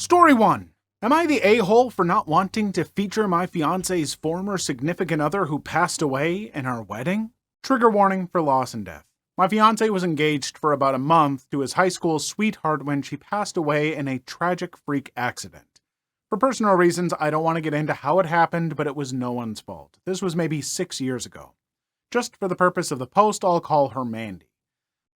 Story 1. Am I the a-hole for not wanting to feature my fiance's former significant other who passed away in our wedding? Trigger warning for loss and death. My fiance was engaged for about a month to his high school sweetheart when she passed away in a tragic freak accident. For personal reasons, I don't want to get into how it happened, but it was no one's fault. This was maybe 6 years ago. Just for the purpose of the post, I'll call her Mandy.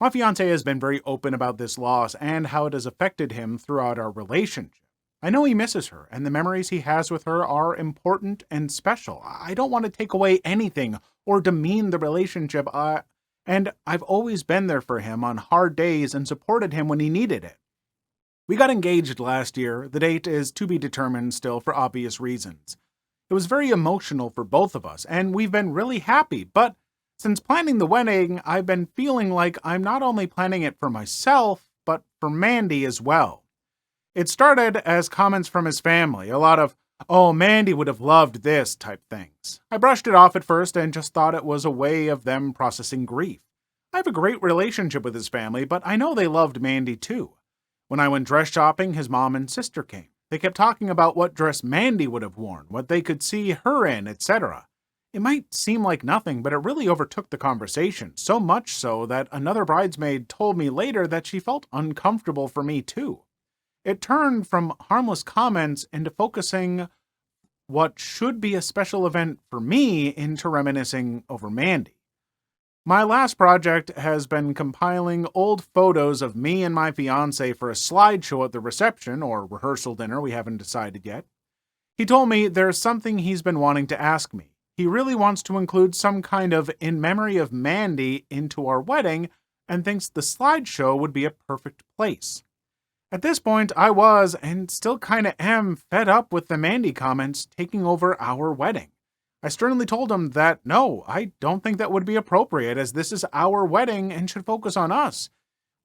My fiance has been very open about this loss and how it has affected him throughout our relationship. I know he misses her, and the memories he has with her are important and special. I don't want to take away anything or demean the relationship, and I've always been there for him on hard days and supported him when he needed it. We got engaged last year. The date is to be determined still for obvious reasons. It was very emotional for both of us, and we've been really happy, but since planning the wedding, I've been feeling like I'm not only planning it for myself, but for Mandy as well. It started as comments from his family, a lot of, "Oh, Mandy would have loved this" type things. I brushed it off at first and just thought it was a way of them processing grief. I have a great relationship with his family, but I know they loved Mandy too. When I went dress shopping, his mom and sister came. They kept talking about what dress Mandy would have worn, what they could see her in, etc. It might seem like nothing, but it really overtook the conversation, so much so that another bridesmaid told me later that she felt uncomfortable for me too. It turned from harmless comments into focusing what should be a special event for me into reminiscing over Mandy. My last project has been compiling old photos of me and my fiance for a slideshow at the reception or rehearsal dinner, we haven't decided yet. He told me there's something he's been wanting to ask me. He really wants to include some kind of in memory of Mandy into our wedding and thinks the slideshow would be a perfect place. At this point, I was, and still kinda am, fed up with the Mandy comments taking over our wedding. I sternly told him that no, I don't think that would be appropriate, as this is our wedding and should focus on us.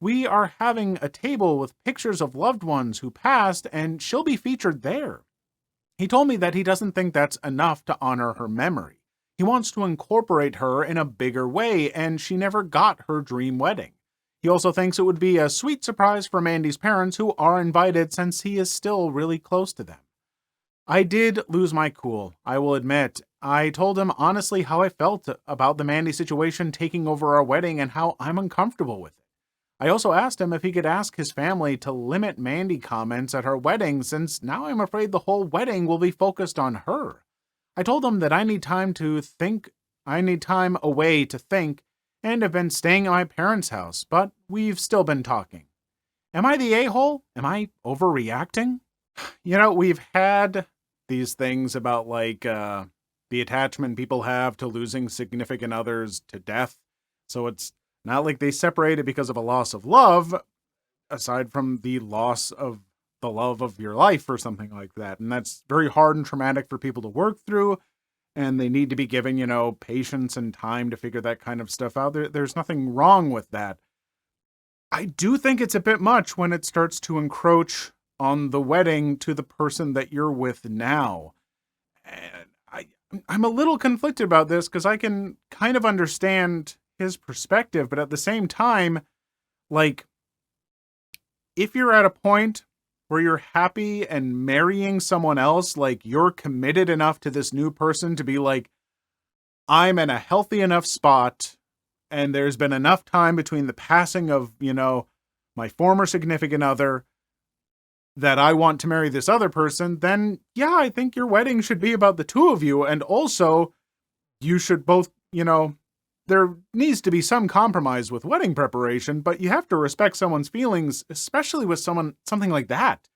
We are having a table with pictures of loved ones who passed, and she'll be featured there. He told me that he doesn't think that's enough to honor her memory. He wants to incorporate her in a bigger way, and she never got her dream wedding. He also thinks it would be a sweet surprise for Mandy's parents, who are invited since he is still really close to them. I did lose my cool, I will admit. I told him honestly how I felt about the Mandy situation taking over our wedding and how I'm uncomfortable with it. I also asked him if he could ask his family to limit Mandy comments at our wedding, since now I'm afraid the whole wedding will be focused on her. I told him that I need time away to think, and have been staying at my parents' house, but we've still been talking. Am I the a-hole? Am I overreacting? We've had these things about the attachment people have to losing significant others to death. So it's not like they separated because of a loss of love, aside from the loss of the love of your life or something like that. And that's very hard and traumatic for people to work through. And they need to be given, patience and time to figure that kind of stuff out. There's nothing wrong with that. I do think it's a bit much when it starts to encroach on the wedding to the person that you're with now. And I'm a little conflicted about this because I can kind of understand his perspective, but at the same time, if you're at a point where you're happy and marrying someone else, you're committed enough to this new person to be like, I'm in a healthy enough spot, and there's been enough time between the passing of, my former significant other that I want to marry this other person, then yeah, I think your wedding should be about the two of you, and also you should both, there needs to be some compromise with wedding preparation, but you have to respect someone's feelings, especially with something like that.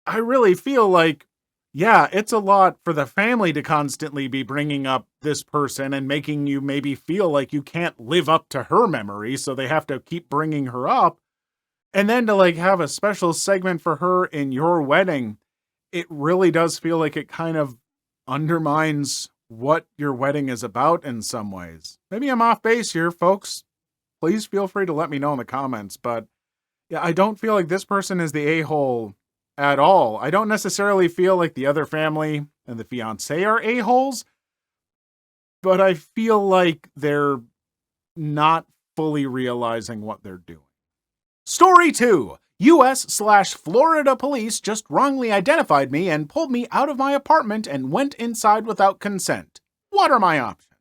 I really feel like, yeah, it's a lot for the family to constantly be bringing up this person and making you maybe feel like you can't live up to her memory, so they have to keep bringing her up. And then to have a special segment for her in your wedding, it really does feel like it kind of undermines what your wedding is about in some ways. Maybe I'm off base here, folks. Please feel free to let me know in the comments, but yeah, I don't feel like this person is the a-hole at all. I don't necessarily feel like the other family and the fiance are a-holes, but I feel like they're not fully realizing what they're doing. Story 2. US/Florida police just wrongly identified me and pulled me out of my apartment and went inside without consent. What are my options?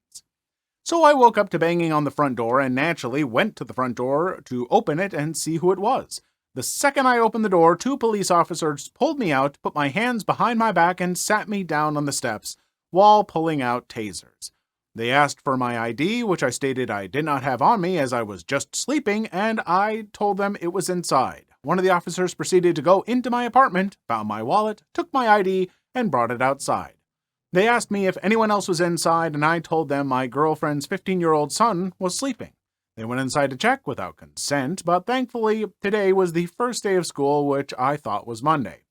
So I woke up to banging on the front door and naturally went to the front door to open it and see who it was. The second I opened the door, 2 police officers pulled me out, put my hands behind my back, and sat me down on the steps while pulling out tasers. They asked for my ID, which I stated I did not have on me as I was just sleeping, and I told them it was inside. One of the officers proceeded to go into my apartment, found my wallet, took my ID, and brought it outside. They asked me if anyone else was inside, and I told them my girlfriend's 15-year-old son was sleeping. They went inside to check without consent, but thankfully, today was the first day of school, which I thought was Monday.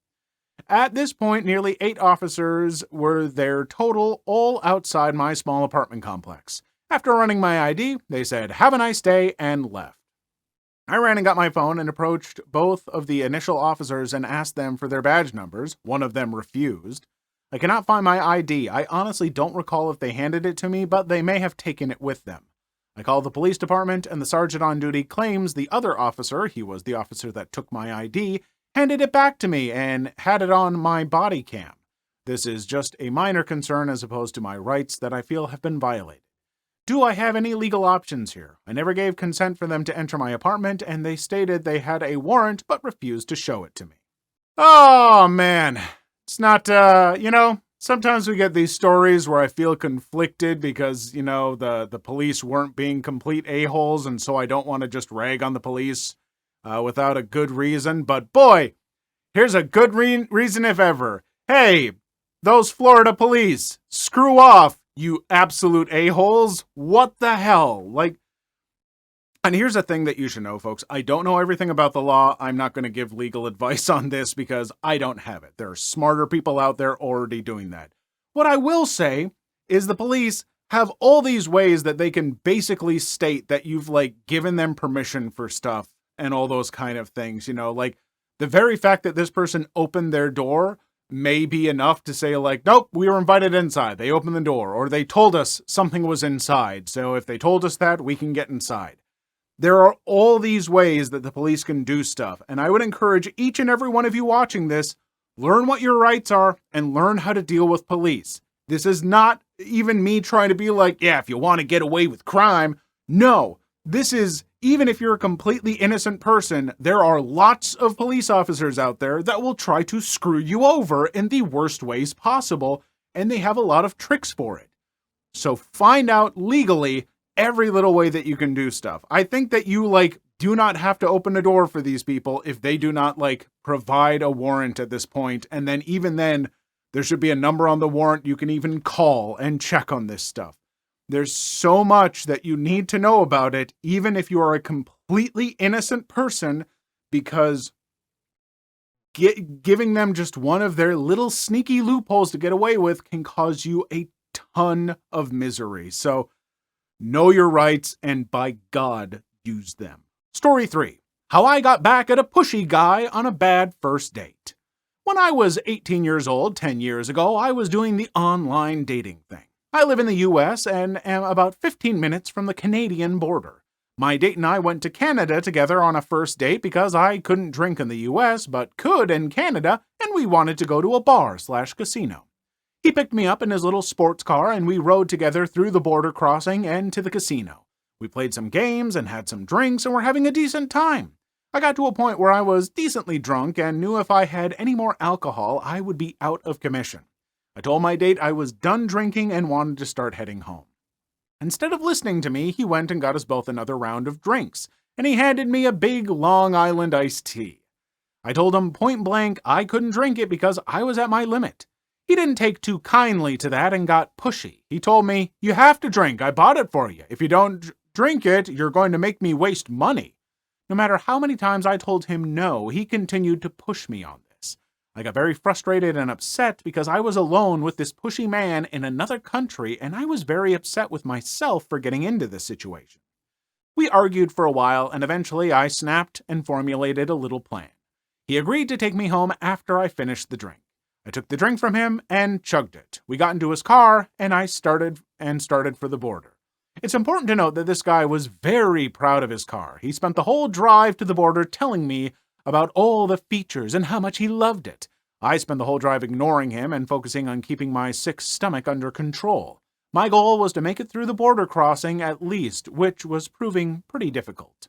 At this point, nearly 8 officers were there total, all outside my small apartment complex. After running my ID, they said, "Have a nice day," and left. I ran and got my phone and approached both of the initial officers and asked them for their badge numbers. One of them refused. I cannot find my ID. I honestly don't recall if they handed it to me, but they may have taken it with them. I called the police department, and the sergeant on duty claims the other officer, he was the officer that took my ID, handed it back to me and had it on my body cam. This is just a minor concern as opposed to my rights that I feel have been violated. Do I have any legal options here? I never gave consent for them to enter my apartment, and they stated they had a warrant but refused to show it to me. Oh, man. It's not, sometimes we get these stories where I feel conflicted because, the police weren't being complete a-holes, and so I don't want to just rag on the police without a good reason. But boy, here's a good reason if ever. Hey, those Florida police, screw off, you absolute a-holes. What the hell? And here's a thing that you should know, folks. I don't know everything about the law. I'm not going to give legal advice on this because I don't have it. There are smarter people out there already doing that. What I will say is the police have all these ways that they can basically state that you've, given them permission for stuff and all those kind of things. The very fact that this person opened their door may be enough to say, nope, we were invited inside. They opened the door, or they told us something was inside. So if they told us that, we can get inside. There are all these ways that the police can do stuff, and I would encourage each and every one of you watching this, learn what your rights are and learn how to deal with police. This is not even me trying to be if you want to get away with crime. No, this is, even if you're a completely innocent person, there are lots of police officers out there that will try to screw you over in the worst ways possible, and they have a lot of tricks for it. So find out legally every little way that you can do stuff. I think that you, do not have to open a door for these people if they do not, provide a warrant at this point. And then even then, there should be a number on the warrant you can even call and check on this stuff. There's so much that you need to know about it, even if you are a completely innocent person, because giving them just one of their little sneaky loopholes to get away with can cause you a ton of misery. So, know your rights, and by God, use them. Story 3. How I got back at a pushy guy on a bad first date. When I was 18 years old, 10 years ago, I was doing the online dating thing. I live in the US and am about 15 minutes from the Canadian border. My date and I went to Canada together on a first date because I couldn't drink in the US but could in Canada, and we wanted to go to a bar/casino. He picked me up in his little sports car, and we rode together through the border crossing and to the casino. We played some games and had some drinks and were having a decent time. I got to a point where I was decently drunk and knew if I had any more alcohol, I would be out of commission. I told my date I was done drinking and wanted to start heading home. Instead of listening to me, he went and got us both another round of drinks, and he handed me a big Long Island iced tea. I told him point blank I couldn't drink it because I was at my limit. He didn't take too kindly to that and got pushy. He told me, "You have to drink. I bought it for you. If you don't drink it, you're going to make me waste money." No matter how many times I told him no, he continued to push me on this. I got very frustrated and upset because I was alone with this pushy man in another country, and I was very upset with myself for getting into this situation. We argued for a while, and eventually I snapped and formulated a little plan. He agreed to take me home after I finished the drink. I took the drink from him and chugged it. We got into his car, and I started for the border. It's important to note that this guy was very proud of his car. He spent the whole drive to the border telling me about all the features and how much he loved it. I spent the whole drive ignoring him and focusing on keeping my sick stomach under control. My goal was to make it through the border crossing at least, which was proving pretty difficult.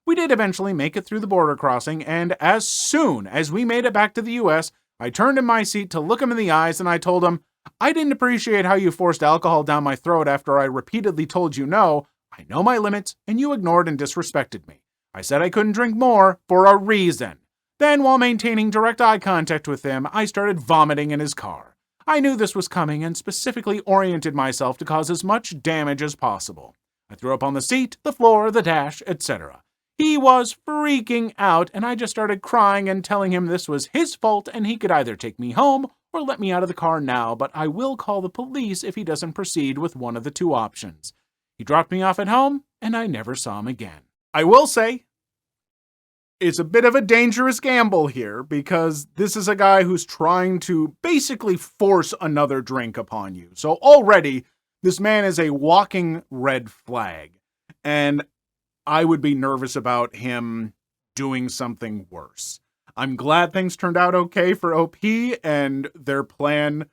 We did eventually make it through the border crossing, and as soon as we made it back to the US, I turned in my seat to look him in the eyes and I told him, "I didn't appreciate how you forced alcohol down my throat after I repeatedly told you no. I know my limits, and you ignored and disrespected me. I said I couldn't drink more for a reason." Then, while maintaining direct eye contact with him, I started vomiting in his car. I knew this was coming and specifically oriented myself to cause as much damage as possible. I threw up on the seat, the floor, the dash, etc. He was freaking out, and I just started crying and telling him this was his fault and he could either take me home or let me out of the car now, but I will call the police if he doesn't proceed with one of the two options. He dropped me off at home, and I never saw him again. I will say, it's a bit of a dangerous gamble here, because this is a guy who's trying to basically force another drink upon you. So already, this man is a walking red flag, and I would be nervous about him doing something worse. I'm glad things turned out okay for OP and their plan.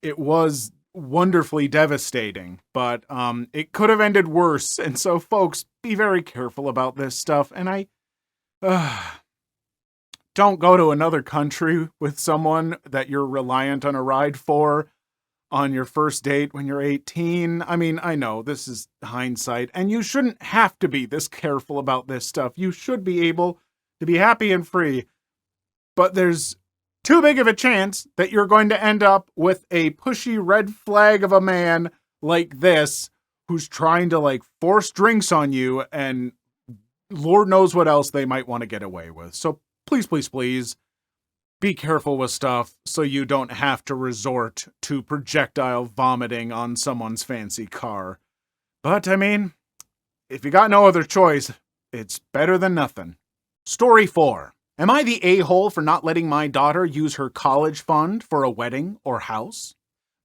It was wonderfully devastating, but it could have ended worse. And so, folks, be very careful about this stuff. And don't go to another country with someone that you're reliant on a ride for on your first date when you're 18. I mean, I know this is hindsight, and you shouldn't have to be this careful about this stuff. You should be able to be happy and free, but there's too big of a chance that you're going to end up with a pushy red flag of a man like this who's trying to force drinks on you, and Lord knows what else they might want to get away with. So please, please, please, be careful with stuff so you don't have to resort to projectile vomiting on someone's fancy car. But, I mean, if you got no other choice, it's better than nothing. Story 4. Am I the a-hole for not letting my daughter use her college fund for a wedding or house?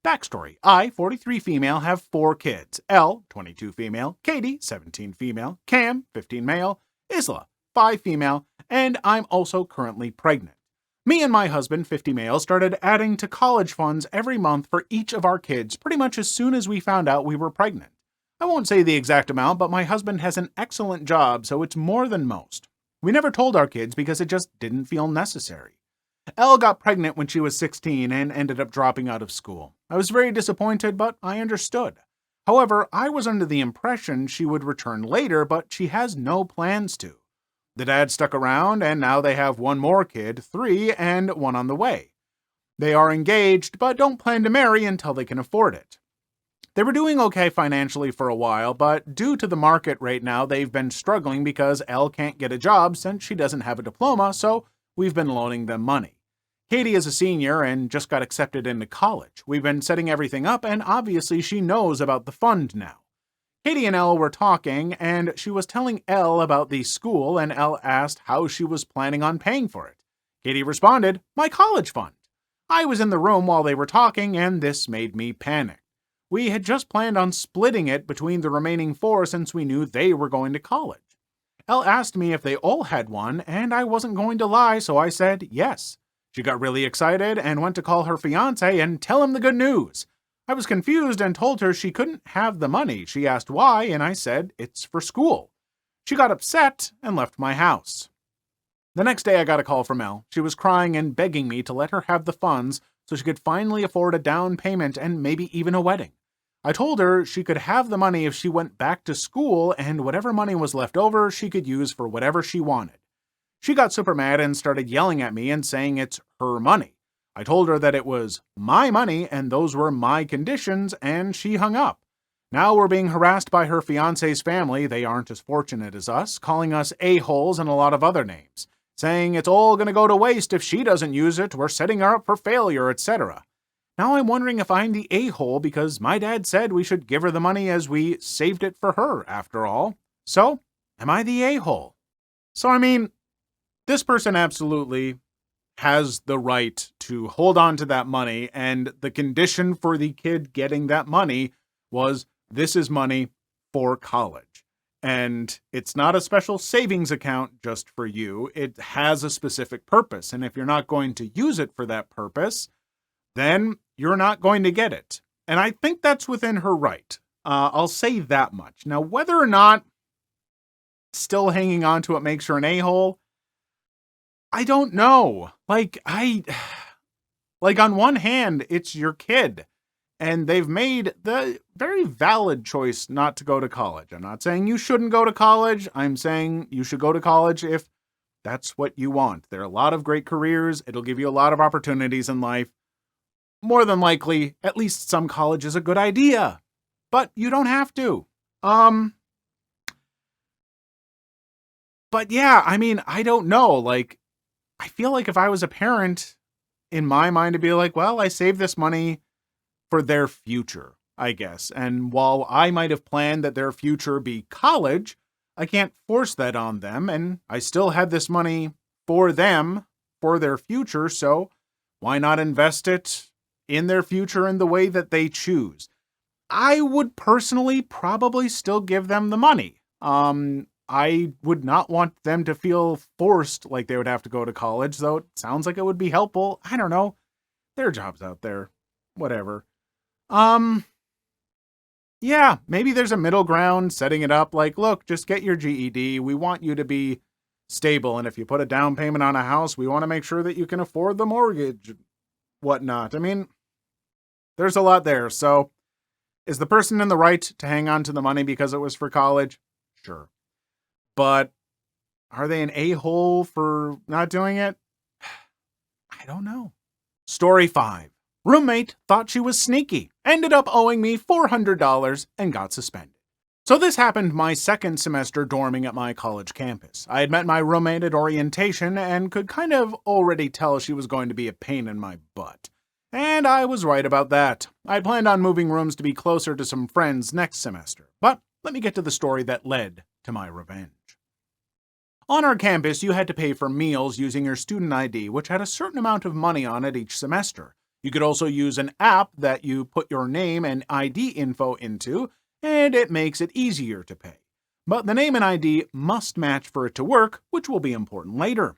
Backstory. I, 43 female, have 4 kids. L, 22 female, Katie, 17 female, Cam, 15 male, Isla, 5 female, and I'm also currently pregnant. Me and my husband, 50 male, started adding to college funds every month for each of our kids pretty much as soon as we found out we were pregnant. I won't say the exact amount, but my husband has an excellent job, so it's more than most. We never told our kids because it just didn't feel necessary. Elle got pregnant when she was 16 and ended up dropping out of school. I was very disappointed, but I understood. However, I was under the impression she would return later, but she has no plans to. The dad stuck around, and now they have 1 more kid, 3, and 1 on the way. They are engaged, but don't plan to marry until they can afford it. They were doing okay financially for a while, but due to the market right now, they've been struggling because Elle can't get a job since she doesn't have a diploma, so we've been loaning them money. Katie is a senior and just got accepted into college. We've been setting everything up, and obviously she knows about the fund now. Katie and Elle were talking, and she was telling Elle about the school, and Elle asked how she was planning on paying for it. Katie responded, "My college fund." I was in the room while they were talking, and this made me panic. We had just planned on splitting it between the remaining 4 since we knew they were going to college. Elle asked me if they all had one, and I wasn't going to lie, so I said yes. She got really excited and went to call her fiance and tell him the good news. I was confused and told her she couldn't have the money. She asked why, and I said it's for school. She got upset and left my house. The next day I got a call from Elle. She was crying and begging me to let her have the funds so she could finally afford a down payment and maybe even a wedding. I told her she could have the money if she went back to school, and whatever money was left over she could use for whatever she wanted. She got super mad and started yelling at me and saying it's her money. I told her that it was my money and those were my conditions, and she hung up. Now we're being harassed by her fiance's family. They aren't as fortunate as us, calling us a-holes and a lot of other names, saying it's all going to go to waste if she doesn't use it, we're setting her up for failure, etc. Now I'm wondering if I'm the a-hole because my dad said we should give her the money as we saved it for her, after all. So, am I the a-hole? So, I mean, this person absolutely has the right to hold on to that money, and the condition for the kid getting that money was this is money for college. And it's not a special savings account just for you. It has a specific purpose. And if you're not going to use it for that purpose, then you're not going to get it. And I think that's within her right. I'll say that much. Now, whether or not still hanging on to it makes her an a-hole, I don't know. Like on one hand, it's your kid. And they've made the very valid choice not to go to college. I'm not saying you shouldn't go to college. I'm saying you should go to college if that's what you want. There are a lot of great careers. It'll give you a lot of opportunities in life. More than likely, at least some college is a good idea. But you don't have to. But yeah, I mean, I don't know. Like, I feel like if I was a parent, in my mind, it'd be like, well, I saved this money for their future, I guess. And while I might have planned that their future be college, I can't force that on them. And I still had this money for them, for their future. So why not invest it in their future in the way that they choose? I would personally probably still give them the money. I would not want them to feel forced like they would have to go to college, though it sounds like it would be helpful. I don't know. There are jobs out there. Whatever. Yeah, maybe there's a middle ground, setting it up like, look, just get your GED. We want you to be stable. And if you put a down payment on a house, we want to make sure that you can afford the mortgage, whatnot. I mean, there's a lot there. So is the person in the right to hang on to the money because it was for college? Sure. But are they an a-hole for not doing it? I don't know. Story 5. Roommate thought she was sneaky, ended up owing me $400 and got suspended. So this happened my second semester dorming at my college campus. I had met my roommate at orientation and could kind of already tell she was going to be a pain in my butt. And I was right about that. I planned on moving rooms to be closer to some friends next semester. But let me get to the story that led to my revenge. On our campus, you had to pay for meals using your student ID, which had a certain amount of money on it each semester. You could also use an app that you put your name and ID info into, and it makes it easier to pay. But the name and ID must match for it to work, which will be important later.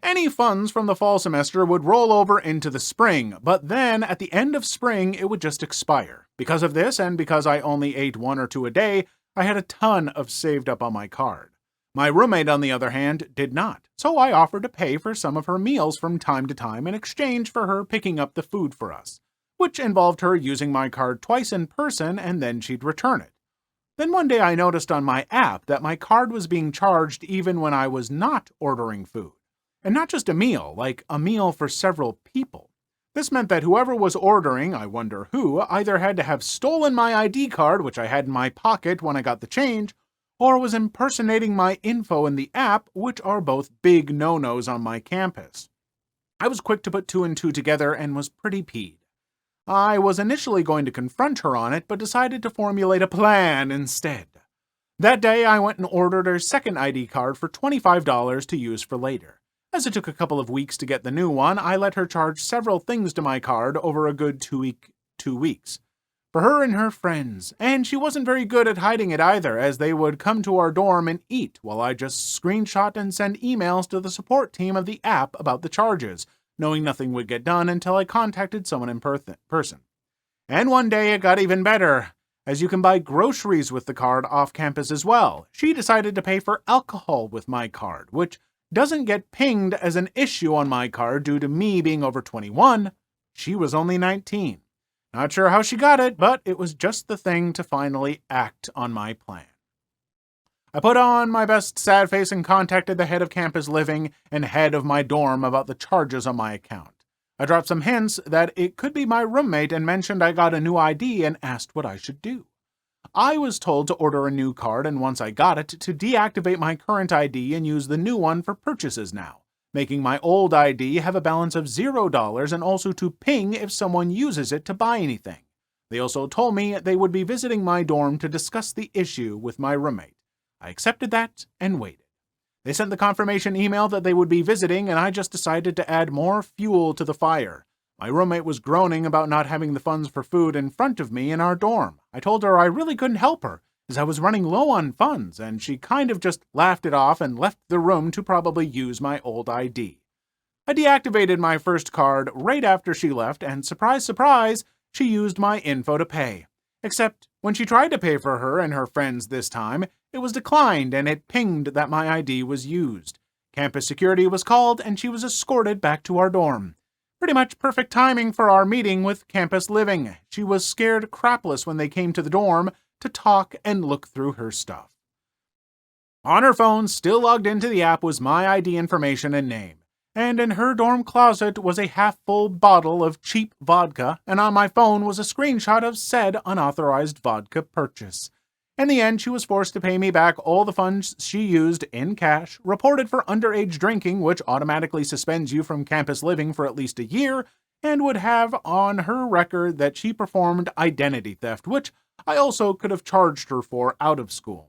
Any funds from the fall semester would roll over into the spring, but then at the end of spring, it would just expire. Because of this, and because I only ate 1 or 2 a day, I had a ton of saved up on my card. My roommate, on the other hand, did not, so I offered to pay for some of her meals from time to time in exchange for her picking up the food for us, which involved her using my card twice in person and then she'd return it. Then one day I noticed on my app that my card was being charged even when I was not ordering food. And not just a meal, like a meal for several people. This meant that whoever was ordering, I wonder who, either had to have stolen my ID card, which I had in my pocket when I got the change, or was impersonating my info in the app, which are both big no-nos on my campus. I was quick to put 2 and 2 together and was pretty peeved. I was initially going to confront her on it, but decided to formulate a plan instead. That day, I went and ordered her second ID card for $25 to use for later. As it took a couple of weeks to get the new one, I let her charge several things to my card over a good 2 weeks. For her and her friends, and she wasn't very good at hiding it either, as they would come to our dorm and eat while I just screenshot and send emails to the support team of the app about the charges, knowing nothing would get done until I contacted someone in person. And one day it got even better, as you can buy groceries with the card off campus as well. She decided to pay for alcohol with my card, which doesn't get pinged as an issue on my card due to me being over 21. She was only 19. Not sure how she got it, but it was just the thing to finally act on my plan. I put on my best sad face and contacted the head of campus living and head of my dorm about the charges on my account. I dropped some hints that it could be my roommate and mentioned I got a new ID and asked what I should do. I was told to order a new card, and once I got it, to deactivate my current ID and use the new one for purchases now, making my old ID have a balance of $0 and also to ping if someone uses it to buy anything. They also told me they would be visiting my dorm to discuss the issue with my roommate. I accepted that and waited. They sent the confirmation email that they would be visiting, and I just decided to add more fuel to the fire. My roommate was groaning about not having the funds for food in front of me in our dorm. I told her I really couldn't help her, as I was running low on funds, and she kind of just laughed it off and left the room to probably use my old ID. I deactivated my first card right after she left, and surprise, surprise, she used my info to pay. Except when she tried to pay for her and her friends this time, it was declined and it pinged that my ID was used. Campus security was called and she was escorted back to our dorm. Pretty much perfect timing for our meeting with Campus Living. She was scared crapless when they came to the dorm to talk and look through her stuff. On her phone, still logged into the app, was my ID information and name. And in her dorm closet was a half-full bottle of cheap vodka, and on my phone was a screenshot of said unauthorized vodka purchase. In the end, she was forced to pay me back all the funds she used in cash, reported for underage drinking, which automatically suspends you from Campus Living for at least a year, and would have on her record that she performed identity theft, which I also could have charged her for out of school.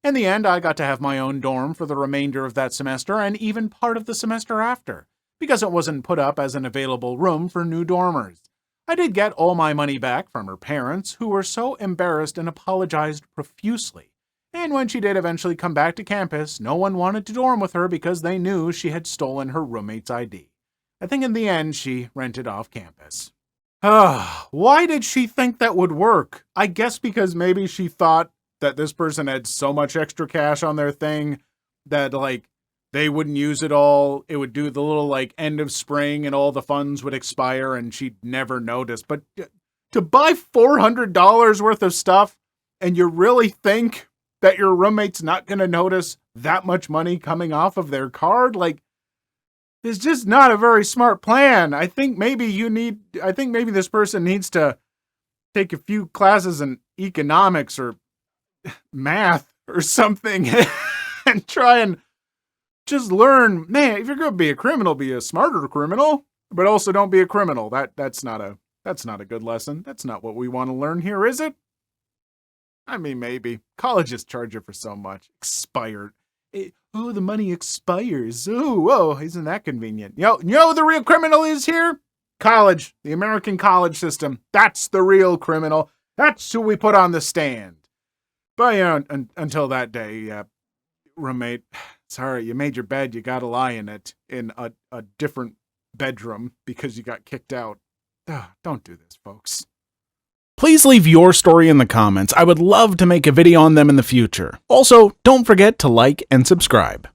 In the end, I got to have my own dorm for the remainder of that semester and even part of the semester after, because it wasn't put up as an available room for new dormers. I did get all my money back from her parents, who were so embarrassed and apologized profusely. And when she did eventually come back to campus, no one wanted to dorm with her because they knew she had stolen her roommate's ID. I think in the end, she rented off campus. Why did she think that would work? I guess because maybe she thought that this person had so much extra cash on their thing that, they wouldn't use it all. It would do the little, end of spring and all the funds would expire and she'd never notice. But to buy $400 worth of stuff and you really think that your roommate's not going to notice that much money coming off of their card? It's just not a very smart plan. I think maybe this person needs to take a few classes in economics or math or something and try and just learn, man, if you're going to be a criminal, be a smarter criminal, but also don't be a criminal. That's not a good lesson. That's not what we want to learn here, is it? I mean, maybe. Colleges charge you for so much. Expired. The money expires. Whoa, isn't that convenient? You know the real criminal is here? College. The American college system. That's the real criminal. That's who we put on the stand. But, until that day, roommate, sorry, you made your bed, you gotta lie in it, in a different bedroom because you got kicked out. Don't do this, folks. Please leave your story in the comments. I would love to make a video on them in the future. Also, don't forget to like and subscribe.